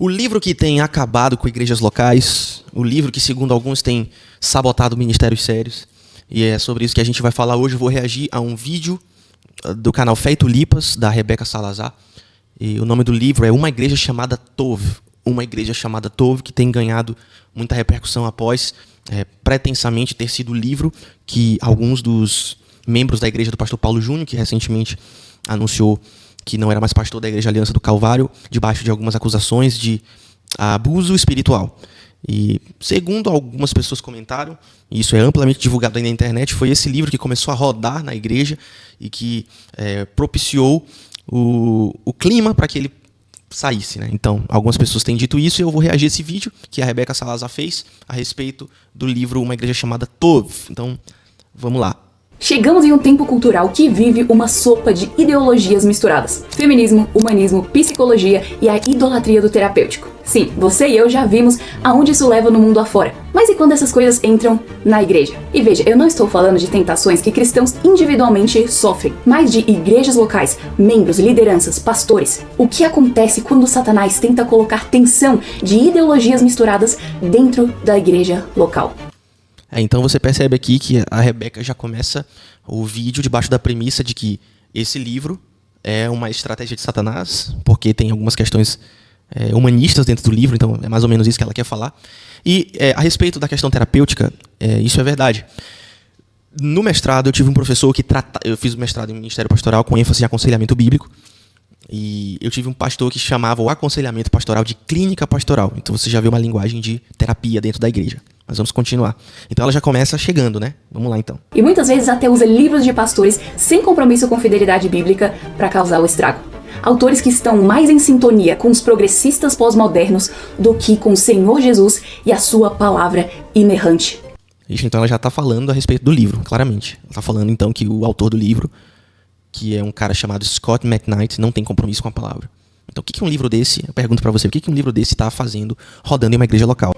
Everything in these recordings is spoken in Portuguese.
O livro que tem acabado com igrejas locais, o livro que, segundo alguns, tem sabotado ministérios sérios. E é sobre isso que a gente vai falar hoje. Eu vou reagir a um vídeo do canal Fé e Tulipas, da Rebeca Salazar. E o nome do livro é Uma Igreja Chamada Tov. Uma Igreja Chamada Tov, que tem ganhado muita repercussão após pretensamente ter sido o livro que alguns dos membros da igreja do pastor Paulo Júnior, que recentemente anunciou que não era mais pastor da Igreja Aliança do Calvário, debaixo de algumas acusações de abuso espiritual. E, segundo algumas pessoas comentaram, e isso é amplamente divulgado aí na internet, foi esse livro que começou a rodar na igreja e que propiciou o clima para que ele saísse, né? Então, algumas pessoas têm dito isso e eu vou reagir a esse vídeo que a Rebeca Salazar fez a respeito do livro Uma Igreja Chamada Tov. Então, vamos lá. Chegamos em um tempo cultural que vive uma sopa de ideologias misturadas. Feminismo, humanismo, psicologia e a idolatria do terapêutico. Sim, você e eu já vimos aonde isso leva no mundo afora. Mas e quando essas coisas entram na igreja? E veja, eu não estou falando de tentações que cristãos individualmente sofrem, mas de igrejas locais, membros, lideranças, pastores. O que acontece quando Satanás tenta colocar tensão de ideologias misturadas dentro da igreja local? Então você percebe aqui que a Rebeca já começa o vídeo debaixo da premissa de que esse livro é uma estratégia de Satanás, porque tem algumas questões humanistas dentro do livro, então é mais ou menos isso que ela quer falar. E a respeito da questão terapêutica, isso é verdade. No mestrado eu tive um professor que eu fiz o mestrado em Ministério Pastoral com ênfase em aconselhamento bíblico, e eu tive um pastor que chamava o aconselhamento pastoral de clínica pastoral. Então você já vê uma linguagem de terapia dentro da igreja. Mas vamos continuar. Então ela já começa chegando, né? Vamos lá então. E muitas vezes até usa livros de pastores sem compromisso com fidelidade bíblica para causar o estrago. Autores que estão mais em sintonia com os progressistas pós-modernos do que com o Senhor Jesus e a sua palavra inerrante. Ixi, então ela já está falando a respeito do livro, claramente. Ela está falando então que o autor do livro, que é um cara chamado Scott McKnight, não tem compromisso com a palavra. Então, o que um livro desse, eu pergunto para você, o que um livro desse está fazendo rodando em uma igreja local?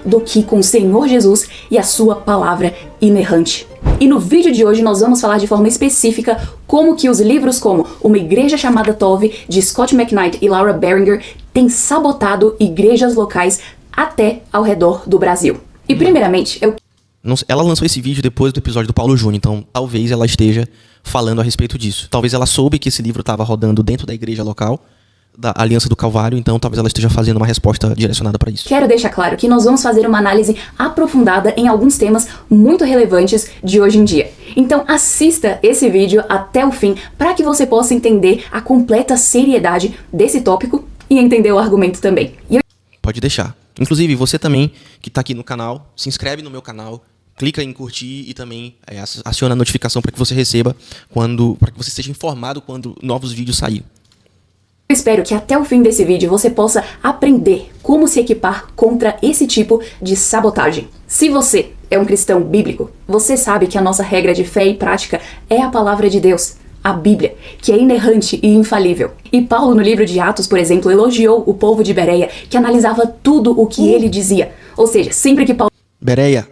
Do que com o Senhor Jesus e a sua palavra inerrante. E no vídeo de hoje nós vamos falar de forma específica como que os livros como Uma Igreja Chamada Tov, de Scott McKnight e Laura Barringer, têm sabotado igrejas locais até ao redor do Brasil. E primeiramente, ela lançou esse vídeo depois do episódio do Paulo Júnior, então talvez ela esteja falando a respeito disso. Talvez ela soube que esse livro estava rodando dentro da igreja local, da Aliança do Calvário, então talvez ela esteja fazendo uma resposta direcionada para isso. Quero deixar claro que nós vamos fazer uma análise aprofundada em alguns temas muito relevantes de hoje em dia. Então assista esse vídeo até o fim para que você possa entender a completa seriedade desse tópico e entender o argumento também. Pode deixar. Inclusive, você também que está aqui no canal, se inscreve no meu canal, clica em curtir e também aciona a notificação para que você receba para que você seja informado quando novos vídeos saírem. Eu espero que até o fim desse vídeo você possa aprender como se equipar contra esse tipo de sabotagem. Se você é um cristão bíblico, você sabe que a nossa regra de fé e prática é a palavra de Deus, a Bíblia, que é inerrante e infalível. E Paulo, no livro de Atos, por exemplo, elogiou o povo de Bereia, que analisava tudo o que ele dizia. Ou seja, sempre que Paulo... Bereia,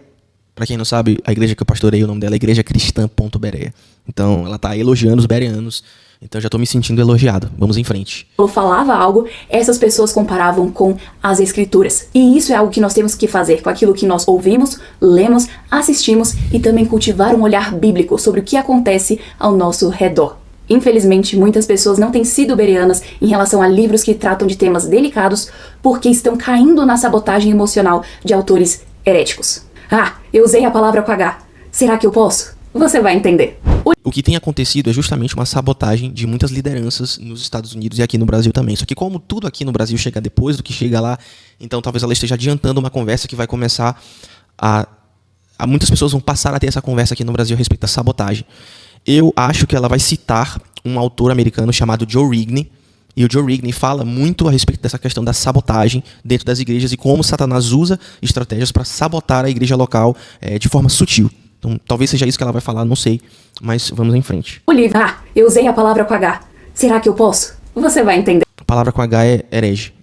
para quem não sabe, a igreja que eu pastorei, o nome dela é Igreja Cristã.Bereia. Então, ela está elogiando os bereanos. Então já estou me sentindo elogiado. Vamos em frente. Paulo falava algo, essas pessoas comparavam com as escrituras. E isso é algo que nós temos que fazer com aquilo que nós ouvimos, lemos, assistimos e também cultivar um olhar bíblico sobre o que acontece ao nosso redor. Infelizmente, muitas pessoas não têm sido bereanas em relação a livros que tratam de temas delicados porque estão caindo na sabotagem emocional de autores heréticos. Ah, eu usei a palavra com H. Será que eu posso? Você vai entender. O que tem acontecido é justamente uma sabotagem de muitas lideranças nos Estados Unidos e aqui no Brasil também. Só que como tudo aqui no Brasil chega depois do que chega lá, então talvez ela esteja adiantando uma conversa que vai começar muitas pessoas vão passar a ter essa conversa aqui no Brasil a respeito da sabotagem. Eu acho que ela vai citar um autor americano chamado Joe Rigney, e o Joe Rigney fala muito a respeito dessa questão da sabotagem dentro das igrejas e como Satanás usa estratégias para sabotar a igreja local de forma sutil. Então, talvez seja isso que ela vai falar, não sei, mas vamos em frente. O livro, eu usei a palavra com H. Será que eu posso? Você vai entender. A palavra com H é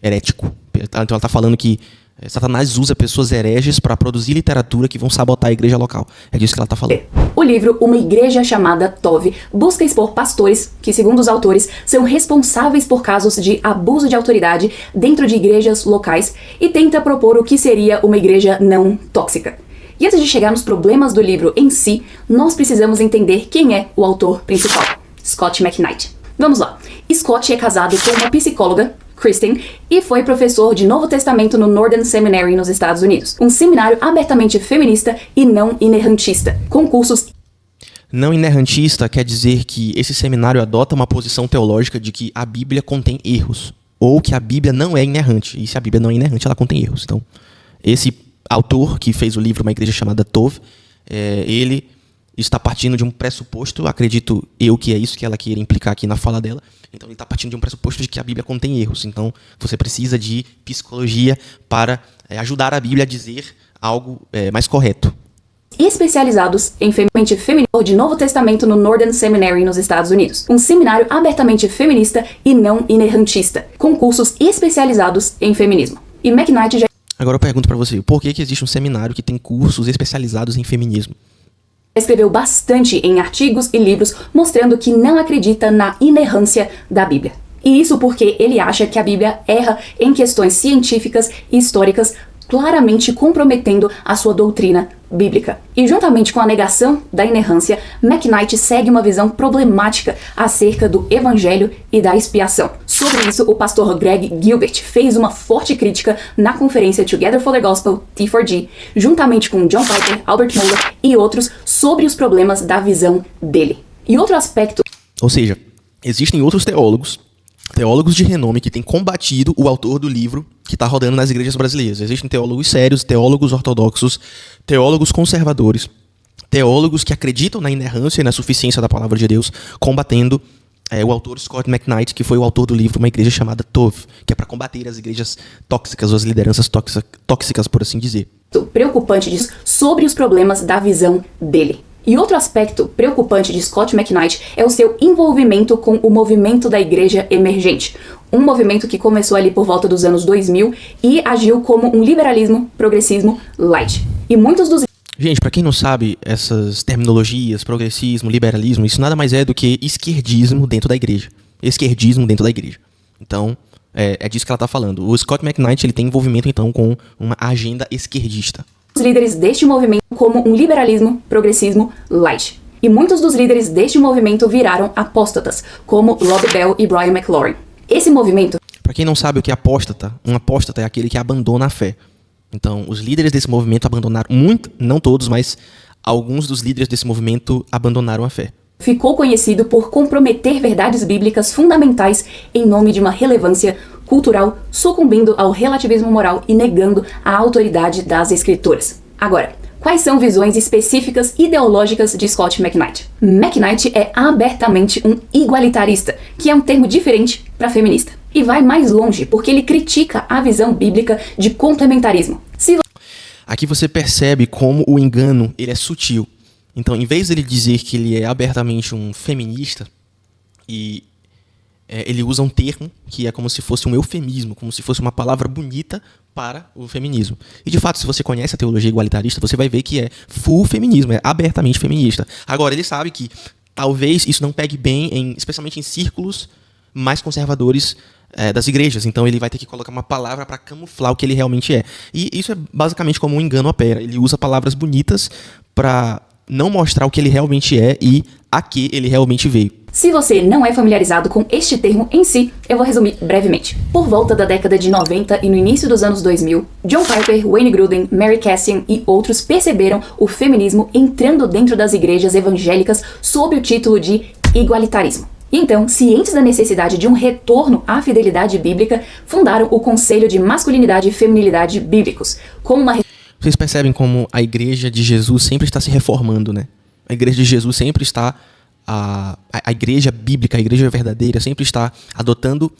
herético. Então ela está falando que Satanás usa pessoas hereges para produzir literatura que vão sabotar a igreja local. É disso que ela está falando. O livro Uma Igreja Chamada Tov busca expor pastores que, segundo os autores, são responsáveis por casos de abuso de autoridade dentro de igrejas locais e tenta propor o que seria uma igreja não tóxica. E antes de chegar nos problemas do livro em si, nós precisamos entender quem é o autor principal, Scot McKnight. Vamos lá. Scott é casado com uma psicóloga, Kristen, e foi professor de Novo Testamento no Northern Seminary nos Estados Unidos, um seminário abertamente feminista e não inerrantista, com cursos. Não inerrantista quer dizer que esse seminário adota uma posição teológica de que a Bíblia contém erros, ou que a Bíblia não é inerrante, e se a Bíblia não é inerrante, ela contém erros. Então, esse autor que fez o livro Uma Igreja Chamada Tov, ele está partindo de um pressuposto, acredito eu que é isso que ela queira implicar aqui na fala dela. Então ele está partindo de um pressuposto de que a Bíblia contém erros. Então você precisa de psicologia para ajudar a Bíblia a dizer algo mais correto. Especializados em feminino de Novo Testamento no Northern Seminary nos Estados Unidos, um seminário abertamente feminista e não inerrantista, com cursos especializados em feminismo. E McKnight já... Agora eu pergunto para você, por que existe um seminário que tem cursos especializados em feminismo? Escreveu bastante em artigos e livros mostrando que não acredita na inerrância da Bíblia. E isso porque ele acha que a Bíblia erra em questões científicas e históricas, claramente comprometendo a sua doutrina bíblica. E juntamente com a negação da inerrância, McKnight segue uma visão problemática acerca do evangelho e da expiação. Sobre isso, o pastor Greg Gilbert fez uma forte crítica na conferência Together for the Gospel, T4G, juntamente com John Piper, Albert Mohler e outros, sobre os problemas da visão dele. E outro aspecto... Ou seja, existem outros teólogos de renome que têm combatido o autor do livro que está rodando nas igrejas brasileiras. Existem teólogos sérios, teólogos ortodoxos, teólogos conservadores, teólogos que acreditam na inerrância e na suficiência da palavra de Deus, combatendo o autor Scot McKnight, que foi o autor do livro Uma Igreja Chamada Tov, que é para combater as igrejas tóxicas, ou as lideranças tóxicas, por assim dizer. Preocupante disso, sobre os problemas da visão dele. E outro aspecto preocupante de Scot McKnight é o seu envolvimento com o movimento da igreja emergente. Um movimento que começou ali por volta dos anos 2000 e agiu como um liberalismo, progressismo light. E muitos dos... Gente, para quem não sabe, essas terminologias, progressismo, liberalismo, isso nada mais é do que esquerdismo dentro da igreja. Esquerdismo dentro da igreja. Então, é disso que ela está falando. O Scot McKnight ele tem envolvimento, então, com uma agenda esquerdista. Os líderes deste movimento como um liberalismo, progressismo light. E muitos dos líderes deste movimento viraram apóstatas, como Rob Bell e Brian McLaurin. Esse movimento... Para quem não sabe o que é apóstata, um apóstata é aquele que abandona a fé. Então, os líderes desse movimento abandonaram, não todos, mas alguns dos líderes desse movimento abandonaram a fé. Ficou conhecido por comprometer verdades bíblicas fundamentais em nome de uma relevância cultural, sucumbindo ao relativismo moral e negando a autoridade das escrituras. Agora, quais são visões específicas ideológicas de Scot McKnight? McKnight é abertamente um igualitarista, que é um termo diferente para feminista. E vai mais longe, porque ele critica a visão bíblica de complementarismo. Aqui você percebe como o engano ele é sutil. Então, em vez dele dizer que ele é abertamente um feminista, ele usa um termo que é como se fosse um eufemismo, como se fosse uma palavra bonita para o feminismo. E, de fato, se você conhece a teologia igualitarista, você vai ver que é full feminismo, é abertamente feminista. Agora, ele sabe que talvez isso não pegue bem, especialmente em círculos mais conservadores das igrejas. Então, ele vai ter que colocar uma palavra para camuflar o que ele realmente é. E isso é basicamente como um engano opera. Ele usa palavras bonitas para não mostrar o que ele realmente é e a que ele realmente veio. Se você não é familiarizado com este termo em si, eu vou resumir brevemente. Por volta da década de 90 e no início dos anos 2000, John Piper, Wayne Grudem, Mary Cassian e outros perceberam o feminismo entrando dentro das igrejas evangélicas sob o título de igualitarismo. E então, cientes da necessidade de um retorno à fidelidade bíblica, fundaram o Conselho de Masculinidade e Feminilidade Bíblicos, como uma... Vocês percebem como a igreja de Jesus sempre está se reformando, né? A igreja de Jesus sempre está... A igreja bíblica, a igreja verdadeira, sempre está adotando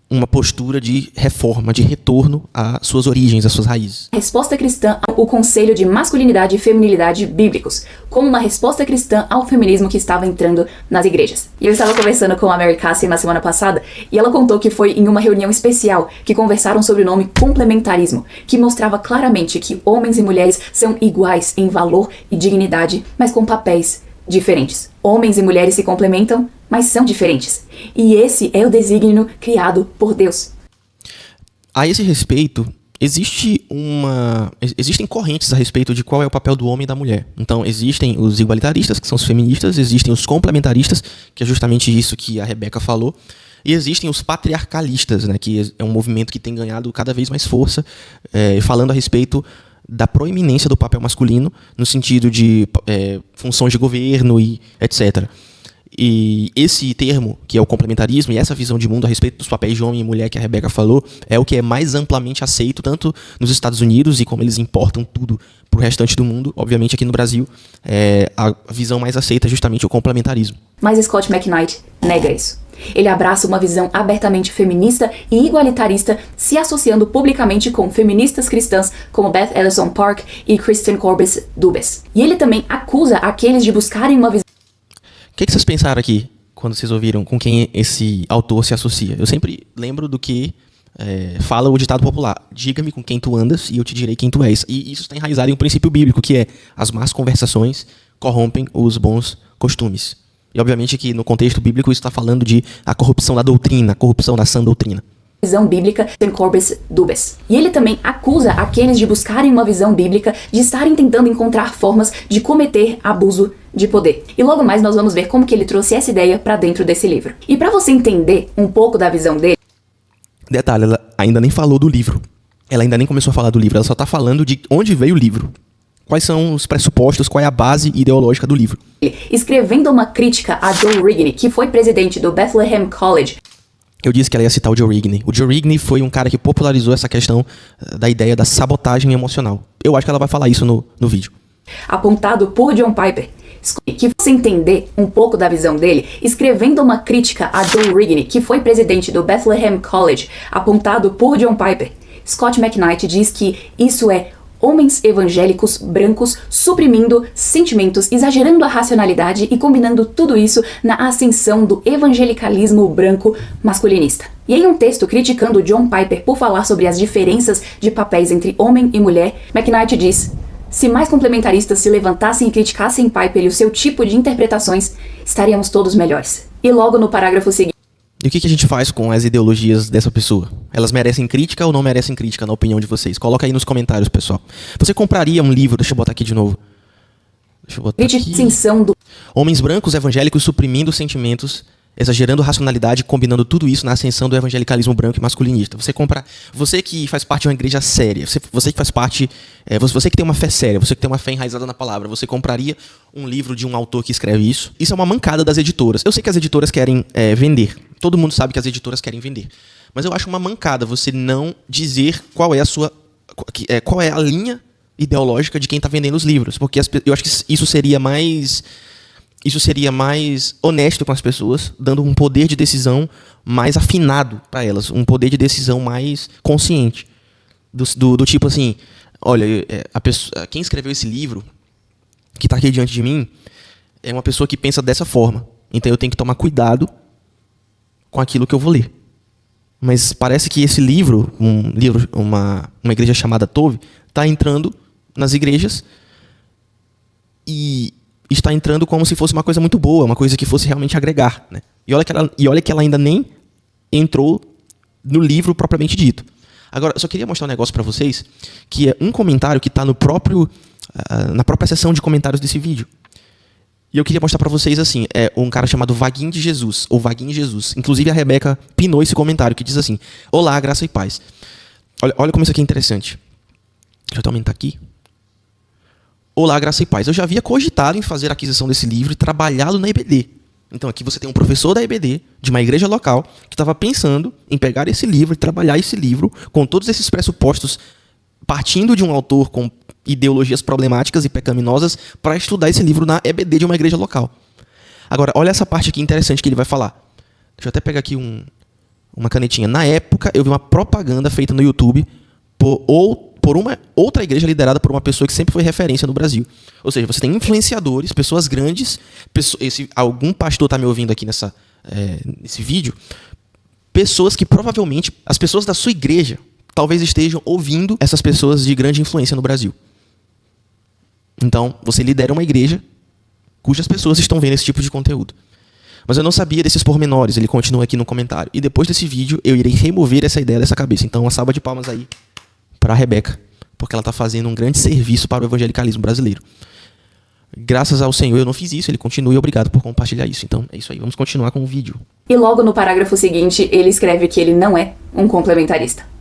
uma postura de reforma, de retorno às suas origens, às suas raízes. Resposta cristã ao conceito de masculinidade e feminilidade bíblicos, como uma resposta cristã ao feminismo que estava entrando nas igrejas. E eu estava conversando com a Mary Cassie na semana passada, e ela contou que foi em uma reunião especial que conversaram sobre o nome complementarismo, que mostrava claramente que homens e mulheres são iguais em valor e dignidade, mas com papéis diferentes. Homens e mulheres se complementam, mas são diferentes. E esse é o desígnio criado por Deus. A esse respeito, existem correntes a respeito de qual é o papel do homem e da mulher. Então, existem os igualitaristas, que são os feministas, existem os complementaristas, que é justamente isso que a Rebeca falou, e existem os patriarcalistas, né, que é um movimento que tem ganhado cada vez mais força, falando a respeito da proeminência do papel masculino, no sentido de funções de governo e etc. E esse termo, que é o complementarismo, e essa visão de mundo a respeito dos papéis de homem e mulher que a Rebeca falou, é o que é mais amplamente aceito, tanto nos Estados Unidos, e como eles importam tudo para o restante do mundo, obviamente aqui no Brasil, a visão mais aceita é justamente o complementarismo. Mas Scott McKnight nega isso. Ele abraça uma visão abertamente feminista e igualitarista, se associando publicamente com feministas cristãs como Beth Ellison Park e Kristen Corbett Dubes. E ele também acusa aqueles de buscarem uma visão... O que vocês pensaram aqui, quando vocês ouviram com quem esse autor se associa? Eu sempre lembro do que fala o ditado popular: diga-me com quem tu andas e eu te direi quem tu és. E isso está enraizado em um princípio bíblico, que é: as más conversações corrompem os bons costumes. E obviamente que no contexto bíblico isso está falando de a corrupção da doutrina, a corrupção da sã doutrina. Visão bíblica de Corbett Dubes. E ele também acusa aqueles de buscarem uma visão bíblica, de estarem tentando encontrar formas de cometer abuso de poder. E logo mais nós vamos ver como que ele trouxe essa ideia para dentro desse livro. E para você entender um pouco da visão dele... Detalhe, ela ainda nem falou do livro. Ela ainda nem começou a falar do livro, ela só está falando de onde veio o livro. Quais são os pressupostos, qual é a base ideológica do livro. Escrevendo uma crítica a Joe Rigney, que foi presidente do Bethlehem College. Eu disse que ela ia citar o Joe Rigney. O Joe Rigney foi um cara que popularizou essa questão da ideia da sabotagem emocional. Eu acho que ela vai falar isso no vídeo. Apontado por John Piper. Que você entender um pouco da visão dele, escrevendo uma crítica a Joe Rigney, que foi presidente do Bethlehem College, apontado por John Piper. Scott McKnight diz que isso é homens evangélicos brancos suprimindo sentimentos, exagerando a racionalidade e combinando tudo isso na ascensão do evangelicalismo branco masculinista. E em um texto criticando John Piper por falar sobre as diferenças de papéis entre homem e mulher, McKnight diz: se mais complementaristas se levantassem e criticassem Piper e o seu tipo de interpretações, estaríamos todos melhores. E logo no parágrafo seguinte... E o que a gente faz com as ideologias dessa pessoa? Elas merecem crítica ou não merecem crítica, na opinião de vocês? Coloca aí nos comentários, pessoal. Você compraria um livro... Deixa eu botar aqui de novo. Deixa eu botar aqui. Homens brancos evangélicos suprimindo sentimentos, exagerando racionalidade, combinando tudo isso na ascensão do evangelicalismo branco e masculinista. Você que faz parte de uma igreja séria, você que faz parte... você que tem uma fé séria, você que tem uma fé enraizada na palavra, você compraria um livro de um autor que escreve isso? Isso é uma mancada das editoras. Eu sei que as editoras querem vender. Todo mundo sabe que as editoras querem vender. Mas eu acho uma mancada você não dizer qual é a linha ideológica de quem está vendendo os livros. Porque eu acho que isso seria mais honesto com as pessoas, dando um poder de decisão mais afinado para elas, um poder de decisão mais consciente. Do tipo assim, olha, quem escreveu esse livro, que está aqui diante de mim, é uma pessoa que pensa dessa forma. Então eu tenho que tomar cuidado com aquilo que eu vou ler. Mas parece que esse livro, uma igreja chamada Tove, está entrando nas igrejas e está entrando como se fosse uma coisa muito boa, uma coisa que fosse realmente agregar, né? E olha que ela ainda nem entrou no livro propriamente dito. Agora, eu só queria mostrar um negócio para vocês, que é um comentário que está na própria seção de comentários desse vídeo. E eu queria mostrar para vocês assim, um cara chamado Vaguinho de Jesus, ou Vaguinho Jesus. Inclusive a Rebeca pinou esse comentário, que diz assim: olá, graça e paz. Olha como isso aqui é interessante. Deixa eu aumentar aqui. Olá, graça e paz. Eu já havia cogitado em fazer a aquisição desse livro e trabalhá-lo na EBD. Então aqui você tem um professor da EBD, de uma igreja local, que estava pensando em pegar esse livro e trabalhar esse livro com todos esses pressupostos, partindo de um autor com ideologias problemáticas e pecaminosas, para estudar esse livro na EBD de uma igreja local. Agora, olha essa parte aqui interessante que ele vai falar. Deixa eu até pegar aqui uma canetinha. Na época, eu vi uma propaganda feita no YouTube por uma outra igreja liderada por uma pessoa que sempre foi referência no Brasil. Ou seja, você tem influenciadores, pessoas grandes, algum pastor está me ouvindo aqui nesse vídeo, pessoas que provavelmente, as pessoas da sua igreja, talvez estejam ouvindo essas pessoas de grande influência no Brasil. Então, você lidera uma igreja cujas pessoas estão vendo esse tipo de conteúdo. Mas eu não sabia desses pormenores, ele continua aqui no comentário. E depois desse vídeo, eu irei remover essa ideia dessa cabeça. Então, uma salva de palmas aí para a Rebeca, porque ela está fazendo um grande serviço para o evangelicalismo brasileiro. Graças ao Senhor eu não fiz isso, ele continua e obrigado por compartilhar isso. Então é isso aí, vamos continuar com o vídeo. E logo no parágrafo seguinte, ele escreve que ele não é um complementarista.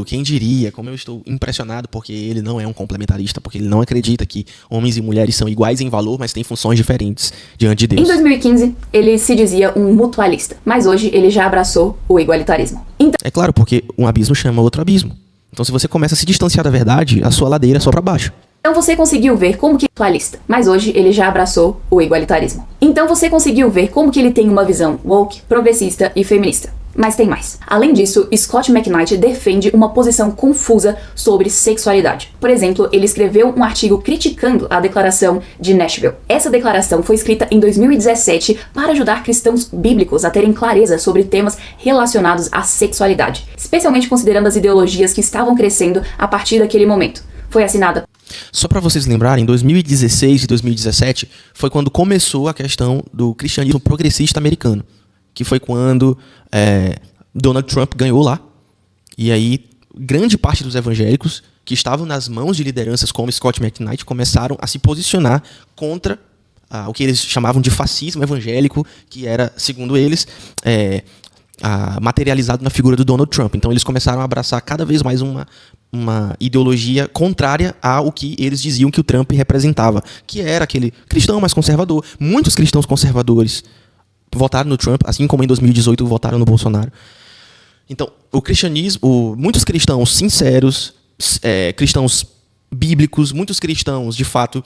Quem diria, como eu estou impressionado, porque ele não é um complementarista, porque ele não acredita que homens e mulheres são iguais em valor, mas têm funções diferentes diante de Deus. Em 2015, ele se dizia um mutualista, mas hoje ele já abraçou o igualitarismo. Então, é claro, porque um abismo chama outro abismo. Então se você começa a se distanciar da verdade, a sua ladeira é só para baixo. Então você conseguiu ver como que é mutualista, mas hoje ele já abraçou o igualitarismo. Então você conseguiu ver como que ele tem uma visão woke, progressista e feminista. Mas tem mais. Além disso, Scott McKnight defende uma posição confusa sobre sexualidade. Por exemplo, ele escreveu um artigo criticando a Declaração de Nashville. Essa declaração foi escrita em 2017 para ajudar cristãos bíblicos a terem clareza sobre temas relacionados à sexualidade, especialmente considerando as ideologias que estavam crescendo a partir daquele momento. Foi assinada. Só para vocês lembrarem, em 2016 e 2017 foi quando começou a questão do cristianismo progressista americano, que foi quando Donald Trump ganhou lá. E aí, grande parte dos evangélicos que estavam nas mãos de lideranças como Scott McKnight começaram a se posicionar contra o que eles chamavam de fascismo evangélico, que era, segundo eles, materializado na figura do Donald Trump. Então eles começaram a abraçar cada vez mais uma ideologia contrária ao que eles diziam que o Trump representava, que era aquele cristão mais conservador. Muitos cristãos conservadores votaram no Trump, assim como em 2018 votaram no Bolsonaro. Então, o cristianismo, muitos cristãos sinceros, cristãos bíblicos, muitos cristãos, de fato,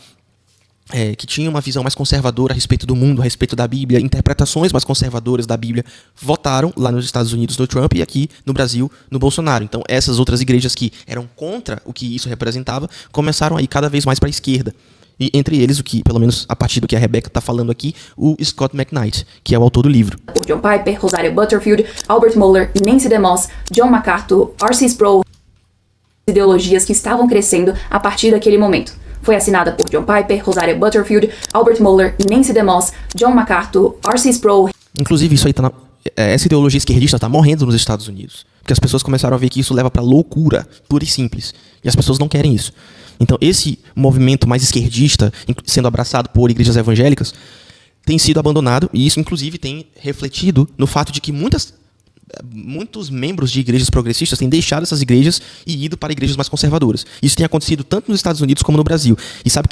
que tinham uma visão mais conservadora a respeito do mundo, a respeito da Bíblia, interpretações mais conservadoras da Bíblia, votaram lá nos Estados Unidos no Trump e aqui no Brasil no Bolsonaro. Então, essas outras igrejas que eram contra o que isso representava, começaram a ir cada vez mais para a esquerda. E entre eles, o que, pelo menos a partir do que a Rebeca está falando aqui, o Scott McKnight, que é o autor do livro. Por John Piper, Rosaria Butterfield, Albert Mohler, Nancy DeMoss, John MacArthur, R.C. Sproul, ideologias que estavam crescendo a partir daquele momento. Foi assinada por John Piper, Rosaria Butterfield, Albert Mohler, Nancy DeMoss, John MacArthur, R.C. Sproul. Inclusive, isso aí essa ideologia esquerdista está morrendo nos Estados Unidos. Porque as pessoas começaram a ver que isso leva para loucura, pura e simples. E as pessoas não querem isso. Então, esse movimento mais esquerdista, sendo abraçado por igrejas evangélicas, tem sido abandonado, e isso, inclusive, tem refletido no fato de que muitos membros de igrejas progressistas têm deixado essas igrejas e ido para igrejas mais conservadoras. Isso tem acontecido tanto nos Estados Unidos como no Brasil. E sabe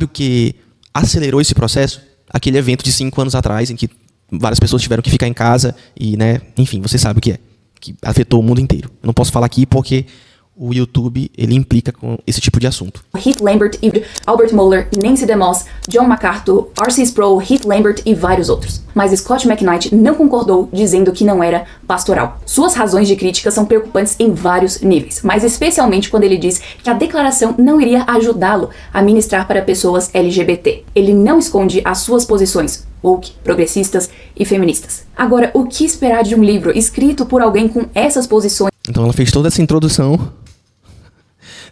o que acelerou esse processo? Aquele evento de 5 anos atrás, em que várias pessoas tiveram que ficar em casa e, enfim, você sabe o que é, que afetou o mundo inteiro. Eu não posso falar aqui porque o YouTube, ele implica com esse tipo de assunto. Heath Lambert, Albert Mohler, Nancy DeMoss, John MacArthur, R.C. Sproul, Heath Lambert e vários outros. Mas Scott McKnight não concordou, dizendo que não era pastoral. Suas razões de crítica são preocupantes em vários níveis, mas especialmente quando ele diz que a declaração não iria ajudá-lo a ministrar para pessoas LGBT. Ele não esconde as suas posições woke, progressistas e feministas. Agora, o que esperar de um livro escrito por alguém com essas posições? Então ela fez toda essa introdução.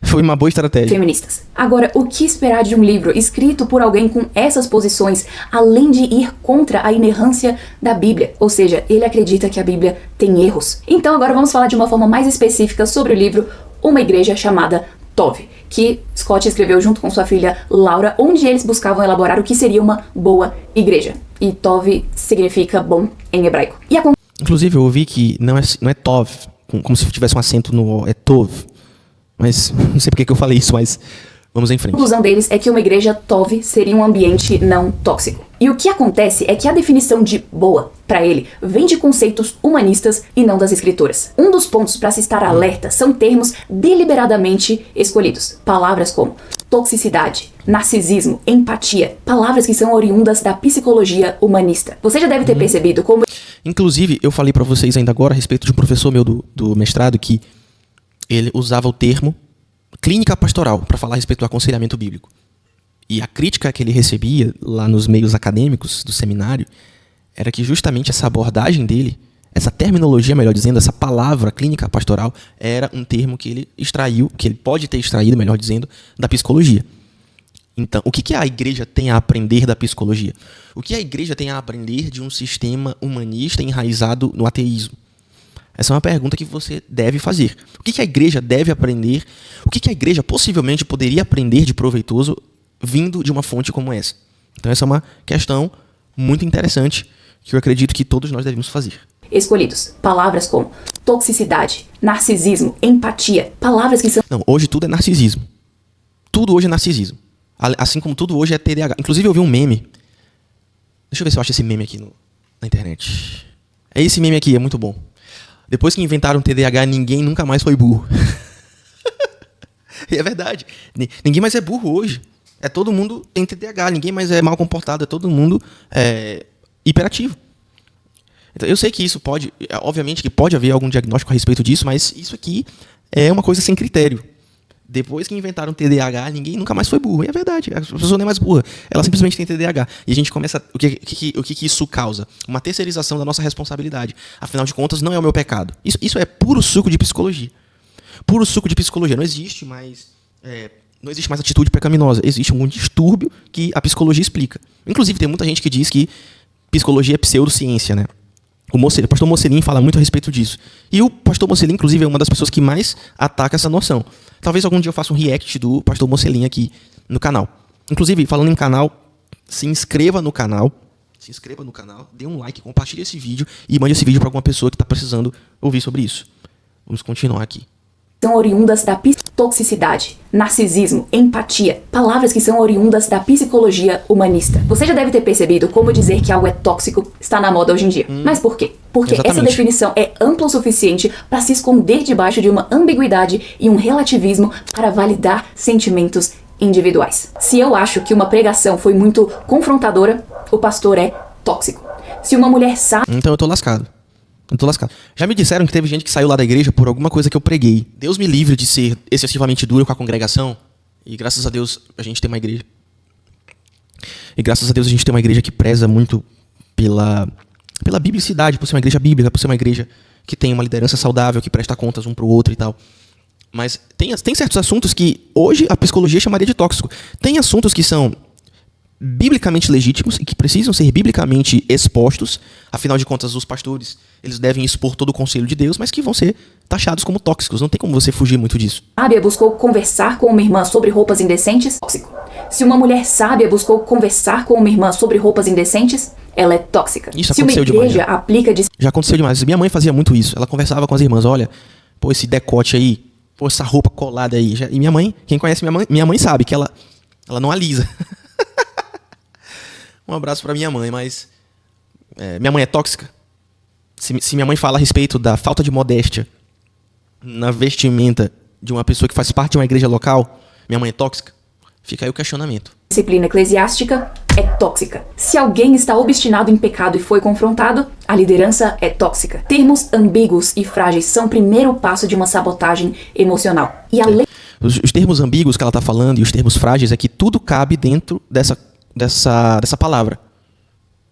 Foi uma boa estratégia. Feministas. Agora, o que esperar de um livro escrito por alguém com essas posições, além de ir contra a inerrância da Bíblia? Ou seja, ele acredita que a Bíblia tem erros. Então agora vamos falar de uma forma mais específica sobre o livro Uma Igreja Chamada Tov, que Scott escreveu junto com sua filha Laura, onde eles buscavam elaborar o que seria uma boa igreja. E Tov significa bom em hebraico. Inclusive, eu ouvi que não é Tov, como se tivesse um acento no O, é Tov. Mas não sei porque que eu falei isso, mas Vamos em frente. A conclusão deles é que uma igreja TOV seria um ambiente não tóxico. E o que acontece é que a definição de boa, para ele, vem de conceitos humanistas e não das escrituras. Um dos pontos para se estar alerta são termos deliberadamente escolhidos. Palavras como toxicidade, narcisismo, empatia, palavras que são oriundas da psicologia humanista. Você já deve ter percebido como... Inclusive, eu falei para vocês ainda agora a respeito de um professor meu do mestrado que ele usava o termo clínica pastoral para falar a respeito do aconselhamento bíblico. E a crítica que ele recebia lá nos meios acadêmicos do seminário era que justamente essa abordagem dele, essa terminologia, melhor dizendo, essa palavra clínica pastoral, era um termo que ele extraiu, que ele pode ter extraído, melhor dizendo, da psicologia. Então, o que a igreja tem a aprender da psicologia? O que a igreja tem a aprender de um sistema humanista enraizado no ateísmo? Essa é uma pergunta que você deve fazer. O que a igreja deve aprender? O que a igreja possivelmente poderia aprender de proveitoso vindo de uma fonte como essa? Então essa é uma questão muito interessante que eu acredito que todos nós devemos fazer. Escolhidos. Palavras como toxicidade, narcisismo, empatia. Palavras que são... Não, hoje tudo é narcisismo. Tudo hoje é narcisismo. Assim como tudo hoje é TDAH. Inclusive eu vi um meme. Deixa eu ver se eu acho esse meme aqui na internet. É esse meme aqui, é muito bom. Depois que inventaram o TDAH, ninguém nunca mais foi burro. E é verdade. Ninguém mais é burro hoje. Todo mundo tem TDAH, ninguém mais é mal comportado, todo mundo hiperativo. Então, eu sei que isso pode, obviamente que pode haver algum diagnóstico a respeito disso, mas isso aqui é uma coisa sem critério. Depois que inventaram o TDAH, ninguém nunca mais foi burro. E é verdade, a pessoa não é mais burra. Ela simplesmente tem TDAH. E a gente começa... O que isso causa? Uma terceirização da nossa responsabilidade. Afinal de contas, não é o meu pecado. Isso é puro suco de psicologia. Puro suco de psicologia. Não existe mais atitude pecaminosa. Existe algum distúrbio que a psicologia explica. Inclusive, tem muita gente que diz que psicologia é pseudociência, né? O pastor Mocelin fala muito a respeito disso. E o pastor Mocelin, inclusive, é uma das pessoas que mais ataca essa noção. Talvez algum dia eu faça um react do pastor Mocelin aqui no canal. Inclusive, falando em canal, se inscreva no canal, dê um like, compartilhe esse vídeo e mande esse vídeo para alguma pessoa que está precisando ouvir sobre isso. Vamos continuar aqui. São oriundas da toxicidade, narcisismo, empatia, palavras que são oriundas da psicologia humanista. Você já deve ter percebido como dizer que algo é tóxico está na moda hoje em dia. Mas por quê? Porque Exatamente. Essa definição é ampla o suficiente para se esconder debaixo de uma ambiguidade e um relativismo para validar sentimentos individuais. Se eu acho que uma pregação foi muito confrontadora, o pastor é tóxico. Se uma mulher sabe... Então eu tô lascado. Já me disseram que teve gente que saiu lá da igreja por alguma coisa que eu preguei. Deus me livre de ser excessivamente duro com a congregação. E graças a Deus a gente tem uma igreja. Que preza muito pela biblicidade, por ser uma igreja bíblica, por ser uma igreja que tem uma liderança saudável, que presta contas um pro outro e tal. Mas tem certos assuntos que hoje a psicologia chamaria de tóxico. Tem assuntos que são biblicamente legítimos e que precisam ser biblicamente expostos. Afinal de contas, os pastores, eles devem expor todo o conselho de Deus, mas que vão ser taxados como tóxicos. Não tem como você fugir muito disso. Sábia buscou conversar com uma irmã sobre roupas indecentes, tóxico. Se uma mulher sábia buscou conversar com uma irmã sobre roupas indecentes, ela é tóxica. Isso Se uma aconteceu igreja demais, aplica... Já aconteceu demais. Minha mãe fazia muito isso. Ela conversava com as irmãs, olha, pô, esse decote aí, pô, essa roupa colada aí. E minha mãe, quem conhece minha mãe sabe que ela não alisa. Um abraço pra minha mãe, mas... minha mãe é tóxica? Se minha mãe fala a respeito da falta de modéstia na vestimenta de uma pessoa que faz parte de uma igreja local, minha mãe é tóxica? Fica aí o questionamento. Disciplina eclesiástica é tóxica. Se alguém está obstinado em pecado e foi confrontado, a liderança é tóxica. Termos ambíguos e frágeis são o primeiro passo de uma sabotagem emocional. E além... Os termos ambíguos que ela está falando e os termos frágeis é que tudo cabe dentro dessa palavra.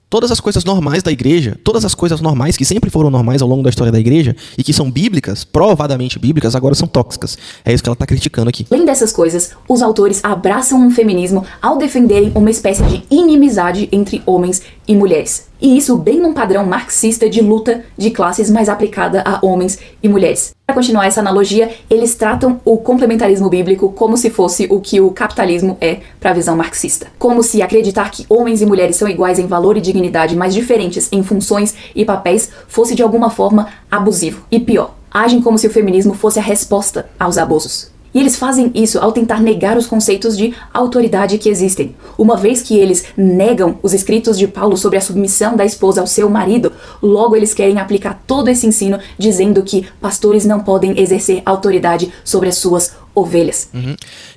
Todas as coisas normais da igreja, todas as coisas normais que sempre foram normais ao longo da história da igreja e que são bíblicas, provadamente bíblicas, agora são tóxicas. É isso que ela está criticando aqui. Além dessas coisas, os autores abraçam um feminismo ao defenderem uma espécie de inimizade entre homens e mulheres. E isso bem num padrão marxista de luta de classes mais aplicada a homens e mulheres. Para continuar essa analogia, eles tratam o complementarismo bíblico como se fosse o que o capitalismo é para a visão marxista. Como se acreditar que homens e mulheres são iguais em valor e dignidade, mas diferentes em funções e papéis, fosse de alguma forma abusivo. E pior, agem como se o feminismo fosse a resposta aos abusos. E eles fazem isso ao tentar negar os conceitos de autoridade que existem. Uma vez que eles negam os escritos de Paulo sobre a submissão da esposa ao seu marido, logo eles querem aplicar todo esse ensino dizendo que pastores não podem exercer autoridade sobre as suas ovelhas.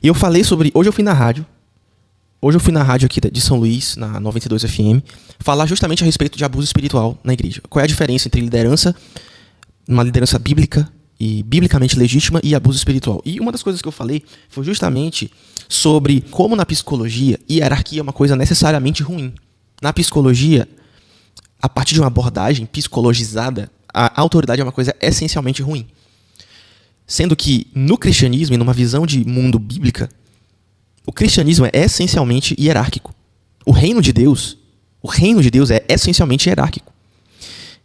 E eu falei sobre... Hoje eu fui na rádio aqui de São Luís, na 92 FM, falar justamente a respeito de abuso espiritual na igreja. Qual é a diferença entre uma liderança bíblica e biblicamente legítima e abuso espiritual. E uma das coisas que eu falei foi justamente sobre como na psicologia, hierarquia é uma coisa necessariamente ruim. Na psicologia, a partir de uma abordagem psicologizada, a autoridade é uma coisa essencialmente ruim. Sendo que no cristianismo e numa visão de mundo bíblica, o cristianismo é essencialmente hierárquico. O reino de Deus é essencialmente hierárquico.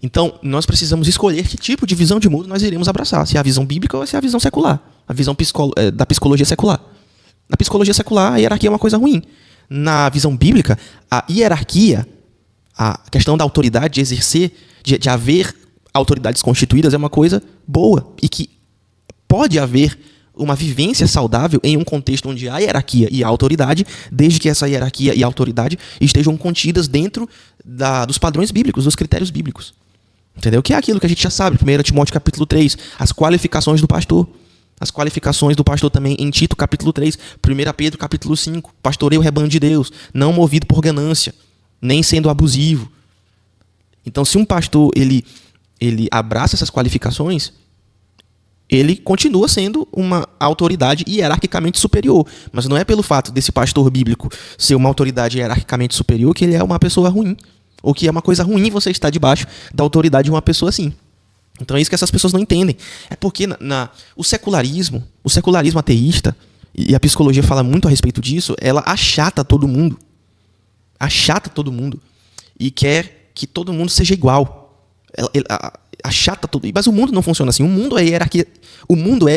Então, nós precisamos escolher que tipo de visão de mundo nós iremos abraçar. Se é a visão bíblica ou se é a visão secular. A visão da psicologia secular. Na psicologia secular, a hierarquia é uma coisa ruim. Na visão bíblica, a hierarquia, a questão da autoridade, de exercer, de haver autoridades constituídas é uma coisa boa. E que pode haver uma vivência saudável em um contexto onde há hierarquia e há autoridade, desde que essa hierarquia e autoridade estejam contidas dentro dos padrões bíblicos, dos critérios bíblicos. Entendeu? Que é aquilo que a gente já sabe, 1 Timóteo capítulo 3, as qualificações do pastor. As qualificações do pastor também em Tito capítulo 3, 1 Pedro capítulo 5, pastoreio o rebanho de Deus, não movido por ganância, nem sendo abusivo. Então, se um pastor ele abraça essas qualificações, ele continua sendo uma autoridade hierarquicamente superior. Mas não é pelo fato desse pastor bíblico ser uma autoridade hierarquicamente superior que ele é uma pessoa ruim. Ou que é uma coisa ruim você estar debaixo da autoridade de uma pessoa assim. Então é isso que essas pessoas não entendem. É porque o secularismo ateísta, e a psicologia fala muito a respeito disso, ela achata todo mundo. Achata todo mundo. E quer que todo mundo seja igual. Ela achata tudo. Mas o mundo não funciona assim. O mundo é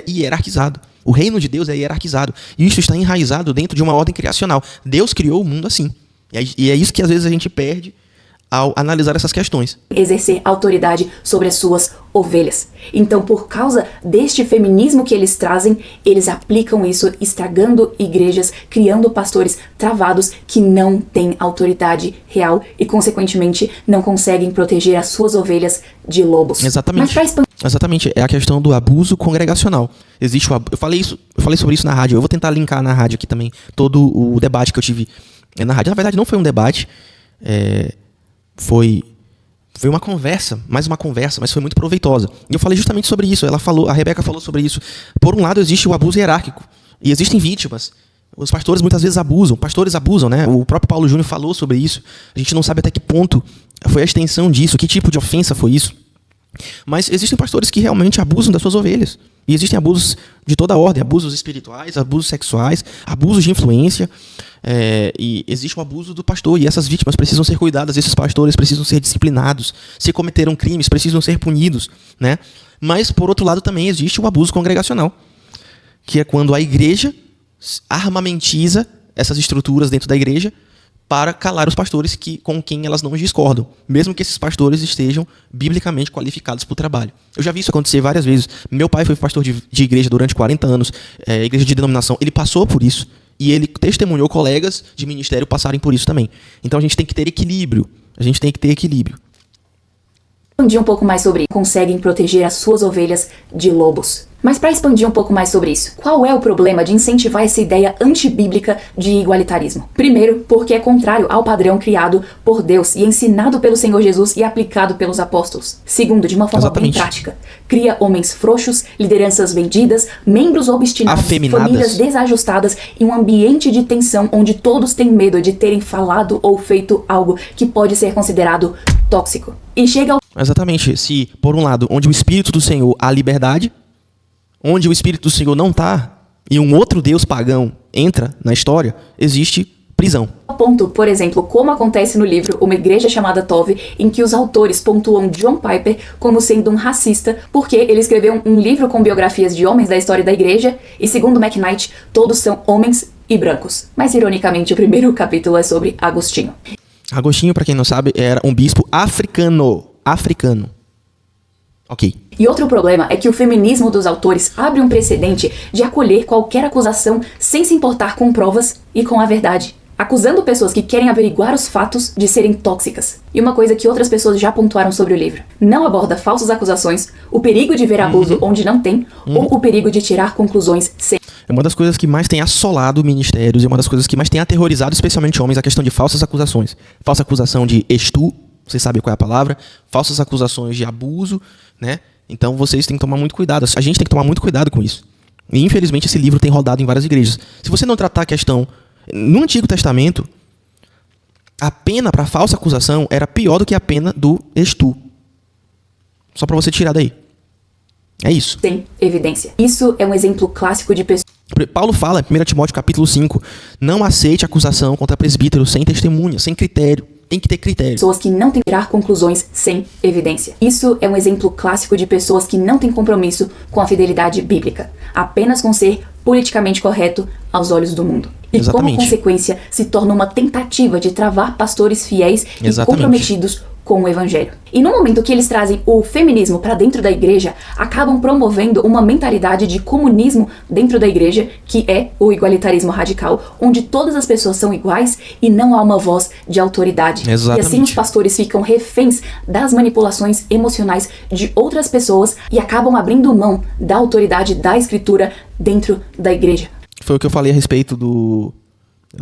hierarquizado. O reino de Deus é hierarquizado. E isso está enraizado dentro de uma ordem criacional. Deus criou o mundo assim. E é isso que às vezes a gente perde ao analisar essas questões. Exercer autoridade sobre as suas ovelhas. Então, por causa deste feminismo que eles trazem, eles aplicam isso, estragando igrejas, criando pastores travados que não têm autoridade real e, consequentemente, não conseguem proteger as suas ovelhas de lobos. Exatamente. Mas Exatamente. É a questão do abuso congregacional. Eu falei sobre isso na rádio. Eu vou tentar linkar na rádio aqui também todo o debate que eu tive na rádio. Na verdade, não foi um debate. Foi uma conversa, mais uma conversa, mas foi muito proveitosa. E eu falei justamente sobre isso. A Rebeca falou sobre isso. Por um lado, existe o abuso hierárquico. E existem vítimas. Os pastores muitas vezes abusam. Pastores abusam, né? O próprio Paulo Júnior falou sobre isso. A gente não sabe até que ponto foi a extensão disso, que tipo de ofensa foi isso. Mas existem pastores que realmente abusam das suas ovelhas. E existem abusos de toda a ordem. Abusos espirituais, abusos sexuais, abusos de influência. E existe o abuso do pastor. E essas vítimas precisam ser cuidadas. Esses pastores precisam ser disciplinados. Se cometeram crimes, precisam ser punidos, né? Mas, por outro lado, também existe o abuso congregacional. Que é quando a igreja armamentiza essas estruturas dentro da igreja para calar os pastores com quem elas não discordam, mesmo que esses pastores estejam biblicamente qualificados para o trabalho. Eu já vi isso acontecer várias vezes. Meu pai foi pastor de igreja durante 40 anos, igreja de denominação. Ele passou por isso e ele testemunhou colegas de ministério passarem por isso também. Então a gente tem que ter equilíbrio. Expandir um pouco mais sobre conseguem proteger as suas ovelhas de lobos. Mas para expandir um pouco mais sobre isso, qual é o problema de incentivar essa ideia antibíblica de igualitarismo? Primeiro, porque é contrário ao padrão criado por Deus e ensinado pelo Senhor Jesus e aplicado pelos apóstolos. Segundo, de uma forma bem prática, cria homens frouxos, lideranças vendidas, membros obstinados, afeminadas, famílias desajustadas e um ambiente de tensão onde todos têm medo de terem falado ou feito algo que pode ser considerado tóxico. E chega ao... Exatamente. Se, por um lado, onde o Espírito do Senhor há liberdade, onde o Espírito do Senhor não está, e um outro Deus pagão entra na história, existe prisão. Ponto, por exemplo, como acontece no livro Uma Igreja Chamada Tove, em que os autores pontuam John Piper como sendo um racista, porque ele escreveu um livro com biografias de homens da história da igreja, e segundo McKnight, todos são homens e brancos. Mas, ironicamente, o primeiro capítulo é sobre Agostinho. Agostinho, para quem não sabe, era um bispo africano. Ok. E outro problema é que o feminismo dos autores abre um precedente de acolher qualquer acusação sem se importar com provas e com a verdade, acusando pessoas que querem averiguar os fatos de serem tóxicas. E uma coisa que outras pessoas já pontuaram sobre o livro: não aborda falsas acusações, o perigo de ver abuso onde não tem, ou o perigo de tirar conclusões sem. É uma das coisas que mais tem assolado ministérios, é uma das coisas que mais tem aterrorizado especialmente homens, a questão de falsas acusações. Falsa acusação de estu, vocês sabem qual é a palavra, falsas acusações de abuso, né? Então vocês têm que tomar muito cuidado, a gente tem que tomar muito cuidado com isso. E infelizmente esse livro tem rodado em várias igrejas. Se você não tratar a questão... No Antigo Testamento, a pena para falsa acusação era pior do que a pena do estu. Só para você tirar daí. É isso. Sem evidência. Isso é um exemplo clássico de pessoas. Paulo fala em 1 Timóteo capítulo 5, não aceite acusação contra presbítero sem testemunha, sem critério. Tem que ter critério. Pessoas que não têm que tirar conclusões sem evidência. Isso é um exemplo clássico de pessoas que não têm compromisso com a fidelidade bíblica, apenas com ser politicamente correto aos olhos do mundo. E Exatamente. como consequência, se torna uma tentativa de travar pastores fiéis e Exatamente. comprometidos com o evangelho. E no momento que eles trazem o feminismo para dentro da igreja, acabam promovendo uma mentalidade de comunismo dentro da igreja, que é o igualitarismo radical, onde todas as pessoas são iguais e não há uma voz de autoridade. Exatamente. E assim os pastores ficam reféns das manipulações emocionais de outras pessoas e acabam abrindo mão da autoridade da escritura dentro da igreja. Foi o que eu falei a respeito do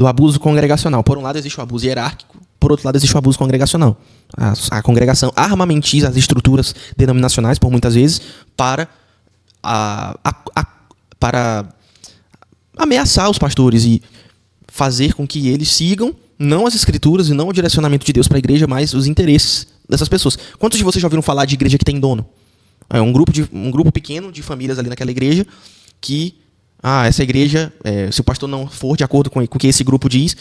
abuso congregacional. Por um lado existe o abuso hierárquico, por outro lado existe o abuso congregacional. A congregação armamentiza as estruturas denominacionais, por muitas vezes, para ameaçar os pastores e fazer com que eles sigam não as escrituras e não o direcionamento de Deus para a igreja, mas os interesses dessas pessoas. Quantos de vocês já ouviram falar de igreja que tem dono? É um grupo pequeno de famílias ali naquela igreja que... essa igreja, se o pastor não for de acordo com o que esse grupo diz,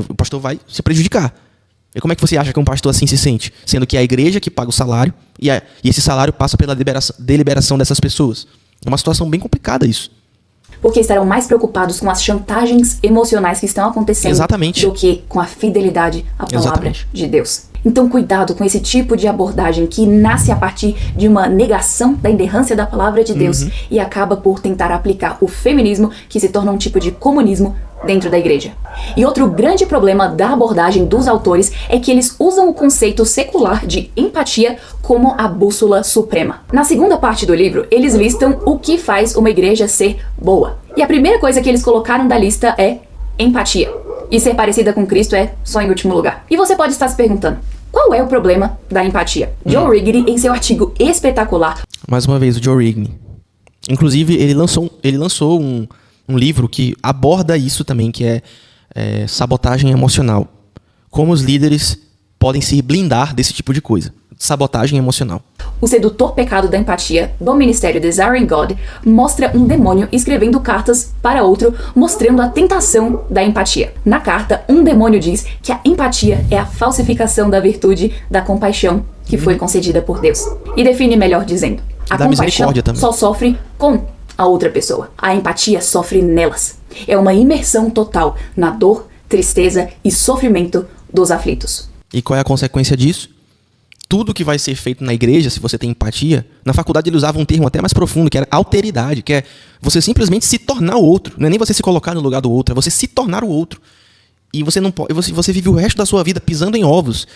o pastor vai se prejudicar. E como é que você acha que um pastor assim se sente? Sendo que é a igreja que paga o salário e esse salário passa pela deliberação dessas pessoas. É uma situação bem complicada isso. Porque estarão mais preocupados com as chantagens emocionais que estão acontecendo Exatamente. do que com a fidelidade à palavra Exatamente. de Deus. Então cuidado com esse tipo de abordagem que nasce a partir de uma negação da inerrância da palavra de Deus e acaba por tentar aplicar o feminismo, que se torna um tipo de comunismo dentro da igreja. E outro grande problema da abordagem dos autores é que eles usam o conceito secular de empatia como a bússola suprema. Na segunda parte do livro, eles listam o que faz uma igreja ser boa. E a primeira coisa que eles colocaram da lista é empatia. E ser parecida com Cristo é só em último lugar. E você pode estar se perguntando, qual é o problema da empatia? John Rigney, em seu artigo espetacular... Mais uma vez, o John Rigney. Inclusive, ele lançou um livro que aborda isso também, que é sabotagem emocional. Como os líderes podem se blindar desse tipo de coisa. Sabotagem emocional. O sedutor pecado da empatia, do ministério Desiring God, mostra um demônio escrevendo cartas para outro, mostrando a tentação da empatia. Na carta, um demônio diz que a empatia é a falsificação da virtude da compaixão que foi concedida por Deus. E define melhor dizendo, a compaixão só sofre com a outra pessoa. A empatia sofre nelas. É uma imersão total na dor, tristeza e sofrimento dos aflitos. E qual é a consequência disso? Tudo que vai ser feito na igreja, se você tem empatia, na faculdade ele usava um termo até mais profundo, que era alteridade, que é você simplesmente se tornar o outro. Não é nem você se colocar no lugar do outro, é você se tornar o outro. E você não pode, você vive o resto da sua vida pisando em ovos,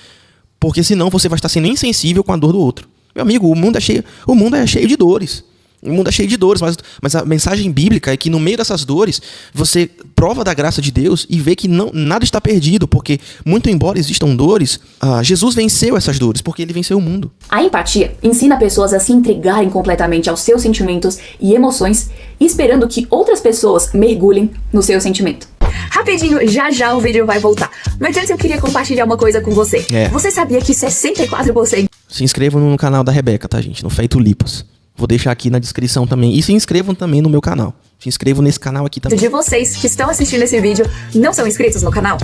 porque senão você vai estar sendo insensível com a dor do outro. Meu amigo, o mundo é cheio de dores. O mundo é cheio de dores, mas a mensagem bíblica é que no meio dessas dores, você prova da graça de Deus e vê que nada está perdido, porque muito embora existam dores, Jesus venceu essas dores, porque ele venceu o mundo. A empatia ensina pessoas a se entregarem completamente aos seus sentimentos e emoções, esperando que outras pessoas mergulhem no seu sentimento. Rapidinho, já o vídeo vai voltar. Mas antes eu queria compartilhar uma coisa com você. Você sabia que 64%... Se inscrevam no canal da Rebeca, tá, gente? No Feito Lipas. Vou deixar aqui na descrição também. E se inscrevam também no meu canal. Se inscrevam nesse canal aqui também. De vocês que estão assistindo esse vídeo não são inscritos no canal?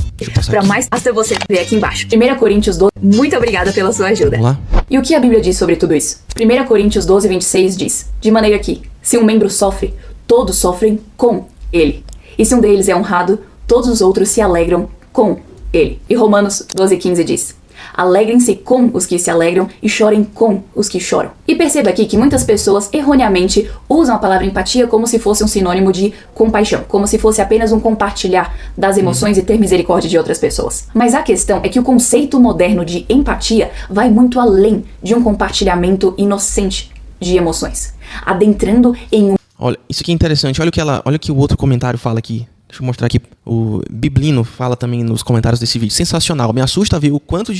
Para mais, basta você ver aqui embaixo. 1 Coríntios 12, muito obrigada pela sua ajuda. Vamos lá? E o que a Bíblia diz sobre tudo isso? 1 Coríntios 12, 26 diz, de maneira que, se um membro sofre, todos sofrem com ele. E se um deles é honrado, todos os outros se alegram com ele. E Romanos 12, 15 diz, alegrem-se com os que se alegram e chorem com os que choram. E perceba aqui que muitas pessoas erroneamente usam a palavra empatia como se fosse um sinônimo de compaixão, como se fosse apenas um compartilhar das emoções e ter misericórdia de outras pessoas. Mas a questão é que o conceito moderno de empatia vai muito além de um compartilhamento inocente de emoções, adentrando em um... Olha, isso aqui é interessante. Olha o que o outro comentário fala aqui. Deixa eu mostrar aqui. O Biblino fala também nos comentários desse vídeo. Sensacional. Me assusta ver o quanto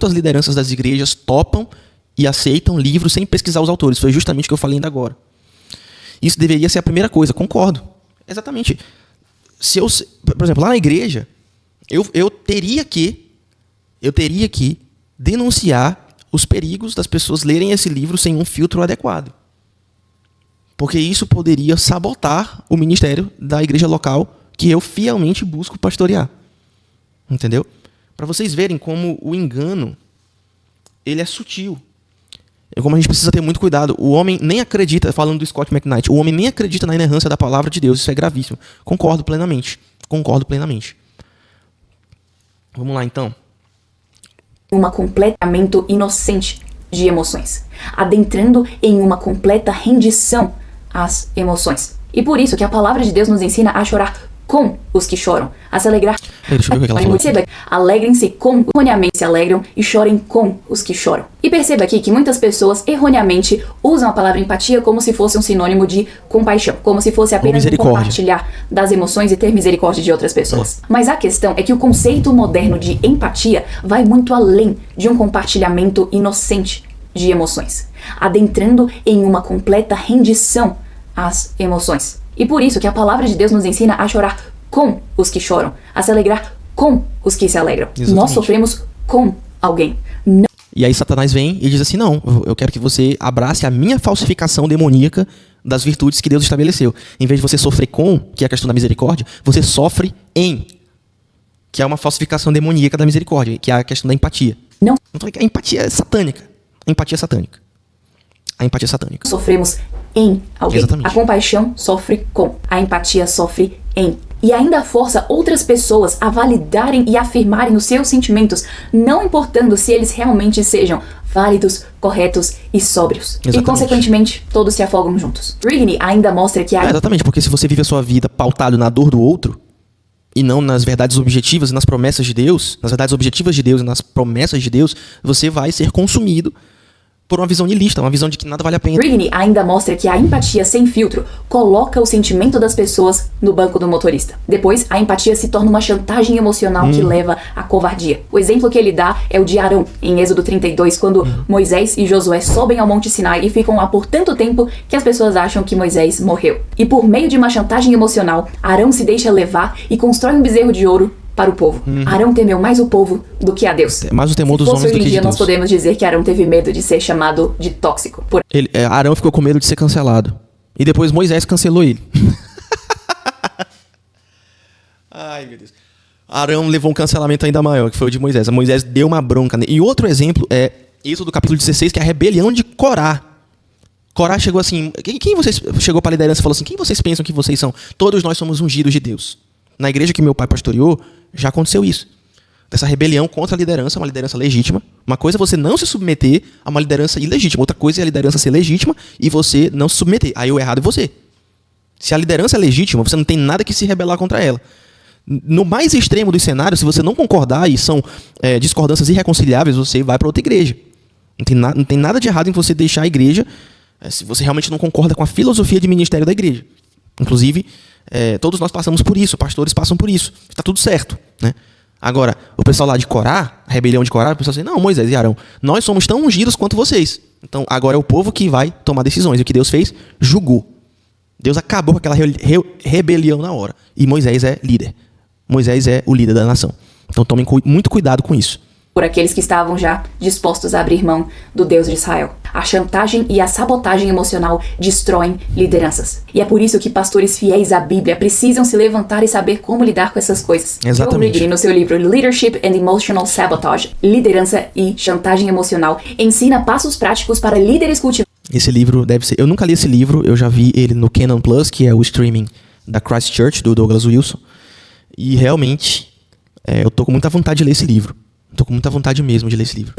as lideranças das igrejas topam e aceitam livros sem pesquisar os autores. Foi justamente o que eu falei ainda agora. Isso deveria ser a primeira coisa. Concordo. Exatamente. Por exemplo, lá na igreja, eu teria que denunciar os perigos das pessoas lerem esse livro sem um filtro adequado. Porque isso poderia sabotar o ministério da igreja local que eu fielmente busco pastorear. Entendeu? Para vocês verem como o engano ele é sutil. Como a gente precisa ter muito cuidado. O homem nem acredita, falando do Scott McKnight, o homem nem acredita na inerrância da palavra de Deus. Isso é gravíssimo. Concordo plenamente. Vamos lá, então. Um completamento inocente de emoções, adentrando em uma completa rendição às emoções. E por isso que a palavra de Deus nos ensina a chorar com os que choram, a se alegrar. Deixa eu ver o que ela falou aqui. Alegrem-se com, erroneamente se alegram e chorem com os que choram. E perceba aqui que muitas pessoas erroneamente usam a palavra empatia como se fosse um sinônimo de compaixão, como se fosse apenas um compartilhar das emoções e ter misericórdia de outras pessoas. Mas a questão é que o conceito moderno de empatia vai muito além de um compartilhamento inocente de emoções, adentrando em uma completa rendição às emoções. E por isso que a palavra de Deus nos ensina a chorar com os que choram, a se alegrar com os que se alegram. Exatamente. Nós sofremos com alguém. Não. E aí Satanás vem e diz assim, não, eu quero que você abrace a minha falsificação demoníaca das virtudes que Deus estabeleceu. Em vez de você sofrer com, que é a questão da misericórdia, você sofre em, que é uma falsificação demoníaca da misericórdia, que é a questão da empatia. Não. Eu falei que a empatia é satânica. A empatia é satânica. Sofremos em alguém. Exatamente. A compaixão sofre com. A empatia sofre em. E ainda força outras pessoas a validarem e afirmarem os seus sentimentos, não importando se eles realmente sejam válidos, corretos e sóbrios. Exatamente. E, consequentemente, todos se afogam juntos. Rigney ainda mostra que exatamente, porque se você vive a sua vida pautado na dor do outro, e não nas verdades objetivas e nas promessas de Deus, nas verdades objetivas de Deus e nas promessas de Deus, você vai ser consumido por uma visão niilista, uma visão de que nada vale a pena. Rigney ainda mostra que a empatia sem filtro coloca o sentimento das pessoas no banco do motorista. Depois, a empatia se torna uma chantagem emocional que leva à covardia. O exemplo que ele dá é o de Arão, em Êxodo 32, quando Moisés e Josué sobem ao Monte Sinai e ficam lá por tanto tempo que as pessoas acham que Moisés morreu. E por meio de uma chantagem emocional, Arão se deixa levar e constrói um bezerro de ouro para o povo. Arão temeu mais o povo do que a Deus. Mais o temor dos homens do que de Deus. Hoje em dia nós podemos dizer que Arão teve medo de ser chamado de tóxico. Arão ficou com medo de ser cancelado. E depois Moisés cancelou ele. Ai, meu Deus. Arão levou um cancelamento ainda maior, que foi o de Moisés. Moisés deu uma bronca. E outro exemplo é isso do capítulo 16, que é a rebelião de Corá. Corá chegou assim... Quem vocês chegou para a liderança e falou assim, quem vocês pensam que vocês são? Todos nós somos ungidos de Deus. Na igreja que meu pai pastoreou, já aconteceu isso. Dessa rebelião contra a liderança, uma liderança legítima. Uma coisa é você não se submeter a uma liderança ilegítima. Outra coisa é a liderança ser legítima e você não se submeter. Aí o errado é você. Se a liderança é legítima, você não tem nada que se rebelar contra ela. No mais extremo dos cenários, se você não concordar e são discordâncias irreconciliáveis, você vai para outra igreja. Não tem nada de errado em você deixar a igreja se você realmente não concorda com a filosofia de ministério da igreja. Inclusive, todos nós passamos por isso, pastores passam por isso. Está tudo certo, né? Agora, o pessoal lá de Corá, a rebelião de Corá, o pessoal diz, não, Moisés e Arão, nós somos tão ungidos quanto vocês. Então, agora é o povo que vai tomar decisões. E o que Deus fez? Julgou. Deus acabou com aquela rebelião na hora. E Moisés é líder. Moisés é o líder da nação. Então, tomem muito cuidado com isso. Por aqueles que estavam já dispostos a abrir mão do Deus de Israel. A chantagem e a sabotagem emocional destroem lideranças. E é por isso que pastores fiéis à Bíblia precisam se levantar e saber como lidar com essas coisas. Exatamente. Joe Rigney, no seu livro Leadership and Emotional Sabotage, Liderança e Chantagem Emocional, ensina passos práticos para líderes cultivar. Esse livro deve ser... Eu nunca li esse livro, eu já vi ele no Canon Plus, que é o streaming da Christ Church, do Douglas Wilson. E realmente, eu tô com muita vontade de ler esse livro. Tô com muita vontade mesmo de ler esse livro.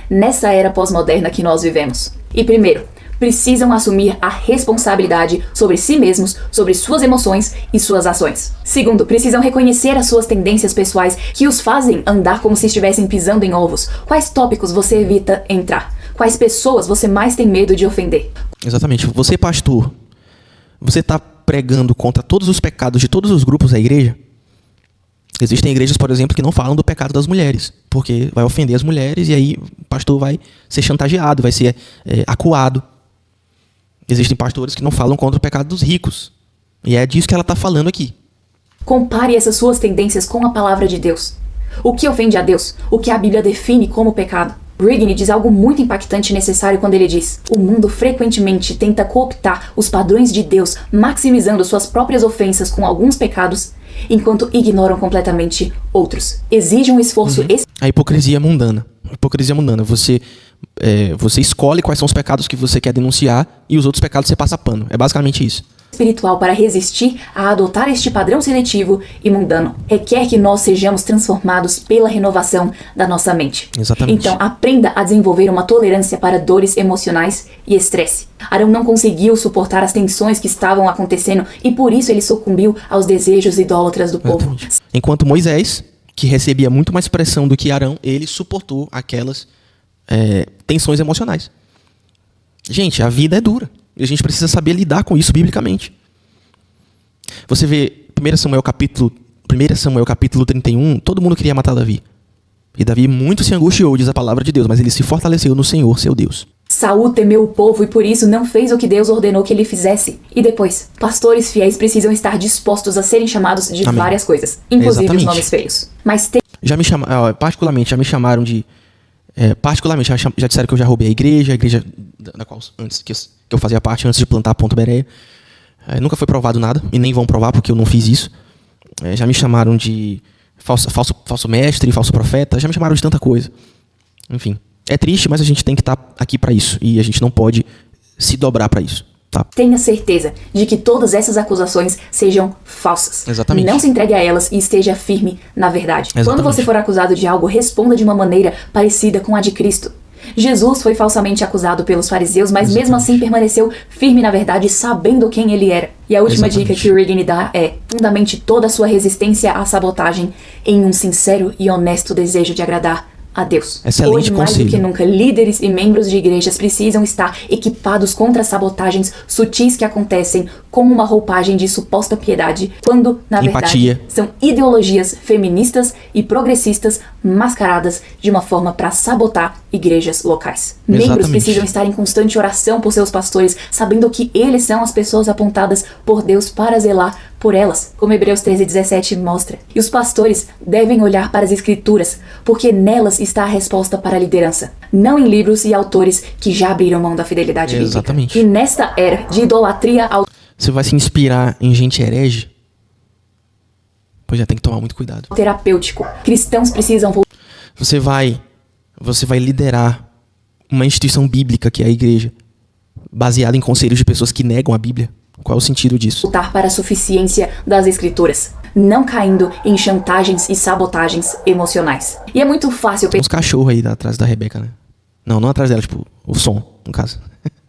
Nessa era pós-moderna que nós vivemos. E primeiro, precisam assumir a responsabilidade sobre si mesmos, sobre suas emoções e suas ações. Segundo, precisam reconhecer as suas tendências pessoais que os fazem andar como se estivessem pisando em ovos. Quais tópicos você evita entrar? Quais pessoas você mais tem medo de ofender? Exatamente. Você, pastor, você está pregando contra todos os pecados de todos os grupos da igreja? Existem igrejas, por exemplo, que não falam do pecado das mulheres, porque vai ofender as mulheres e aí o pastor vai ser chantageado, vai ser acuado. Existem pastores que não falam contra o pecado dos ricos. E é disso que ela está falando aqui. Compare essas suas tendências com a palavra de Deus. O que ofende a Deus? O que a Bíblia define como pecado? Rigney diz algo muito impactante e necessário quando ele diz: o mundo frequentemente tenta cooptar os padrões de Deus, maximizando suas próprias ofensas com alguns pecados, enquanto ignoram completamente outros. Exige um esforço A hipocrisia mundana. Hipocrisia mundana. Você escolhe quais são os pecados que você quer denunciar e os outros pecados você passa pano. É basicamente isso. Espiritual para resistir a adotar este padrão seletivo e mundano. Requer que nós sejamos transformados pela renovação da nossa mente. Exatamente. Então, aprenda a desenvolver uma tolerância para dores emocionais e estresse. Arão não conseguiu suportar as tensões que estavam acontecendo e por isso ele sucumbiu aos desejos idólatras do povo. Enquanto Moisés, que recebia muito mais pressão do que Arão, ele suportou aquelas tensões emocionais. Gente, a vida é dura. E a gente precisa saber lidar com isso biblicamente. Você vê 1 Samuel capítulo 31, todo mundo queria matar Davi. E Davi muito se angustiou, diz a palavra de Deus, mas ele se fortaleceu no Senhor, seu Deus. Saul temeu o povo e por isso não fez o que Deus ordenou que ele fizesse. E depois, pastores fiéis precisam estar dispostos a serem chamados de várias coisas, inclusive os nomes feios. Mas particularmente, já me chamaram de... já disseram que eu já roubei a igreja da qual antes que eu fazia parte antes de plantar a Ponto Bereia. Nunca foi provado nada, e nem vão provar porque eu não fiz isso. Já me chamaram de falso mestre, falso profeta, já me chamaram de tanta coisa. Enfim, é triste, mas a gente tem que estar aqui para isso, e a gente não pode se dobrar para isso. Tá. Tenha certeza de que todas essas acusações sejam falsas. Exatamente. Não se entregue a elas e esteja firme na verdade. Exatamente. Quando você for acusado de algo, responda de uma maneira parecida com a de Cristo. Jesus foi falsamente acusado pelos fariseus, mas mesmo assim permaneceu firme na verdade, sabendo quem ele era. E a última dica que o Rigney dá é: fundamente toda a sua resistência à sabotagem em um sincero e honesto desejo de agradar a Deus. Excelente Hoje, mais conselho. do que nunca, líderes e membros de igrejas precisam estar equipados contra sabotagens sutis que acontecem com uma roupagem de suposta piedade, quando, na Empatia. verdade, são ideologias feministas e progressistas mascaradas de uma forma para sabotar igrejas locais. Exatamente. Membros precisam estar em constante oração por seus pastores, sabendo que eles são as pessoas apontadas por Deus para zelar por elas, como Hebreus 13:17 mostra. E os pastores devem olhar para as escrituras, porque nelas está a resposta para a liderança, não em livros e autores que já abriram mão da fidelidade bíblica. Exatamente. E nesta era de idolatria ao Você vai se inspirar em gente herege? Pois já tem que tomar muito cuidado. terapêutico, cristãos precisam Você vai liderar uma instituição bíblica, que é a igreja, baseada em conselhos de pessoas que negam a Bíblia. Qual é o sentido disso? voltar para a suficiência das escrituras, não caindo em chantagens e sabotagens emocionais. E é muito fácil Tem uns cachorros aí atrás da Rebeca, né? Não atrás dela, tipo, o som, no caso.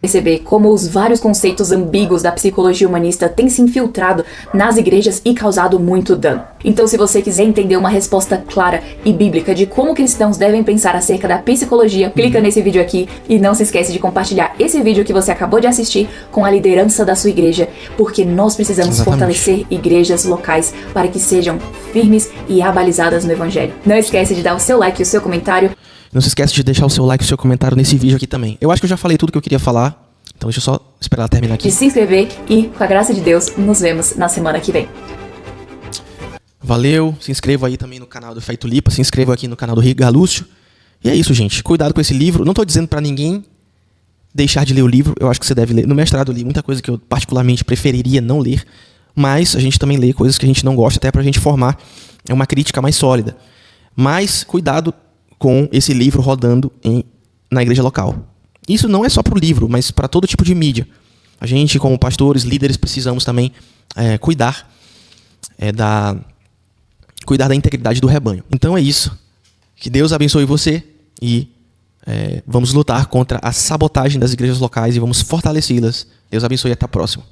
perceber como os vários conceitos ambíguos da psicologia humanista têm se infiltrado nas igrejas e causado muito dano. Então, se você quiser entender uma resposta clara e bíblica de como cristãos devem pensar acerca da psicologia, clica nesse vídeo aqui e não se esquece de compartilhar esse vídeo que você acabou de assistir com a liderança da sua igreja, porque nós precisamos fortalecer igrejas locais para que sejam firmes e abalizadas no evangelho. Não esquece de dar o seu like e o seu comentário. Não se esquece de deixar o seu like e o seu comentário nesse vídeo aqui também. Eu acho que eu já falei tudo que eu queria falar, então deixa eu só esperar ela terminar aqui. De se inscrever e, com a graça de Deus, nos vemos na semana que vem. Valeu, se inscreva aí também no canal do Fé e Tulipa, se inscreva aqui no canal do Rick Galúcio. E é isso, gente. Cuidado com esse livro. Não tô dizendo pra ninguém deixar de ler o livro, eu acho que você deve ler. No mestrado eu li muita coisa que eu particularmente preferiria não ler, mas a gente também lê coisas que a gente não gosta, até pra gente formar uma crítica mais sólida. Mas cuidado com esse livro rodando na igreja local. Isso não é só para o livro, mas para todo tipo de mídia. A gente, como pastores, líderes, precisamos também cuidar da integridade do rebanho. Então é isso. Que Deus abençoe você e vamos lutar contra a sabotagem das igrejas locais e vamos fortalecê-las. Deus abençoe e até a próxima.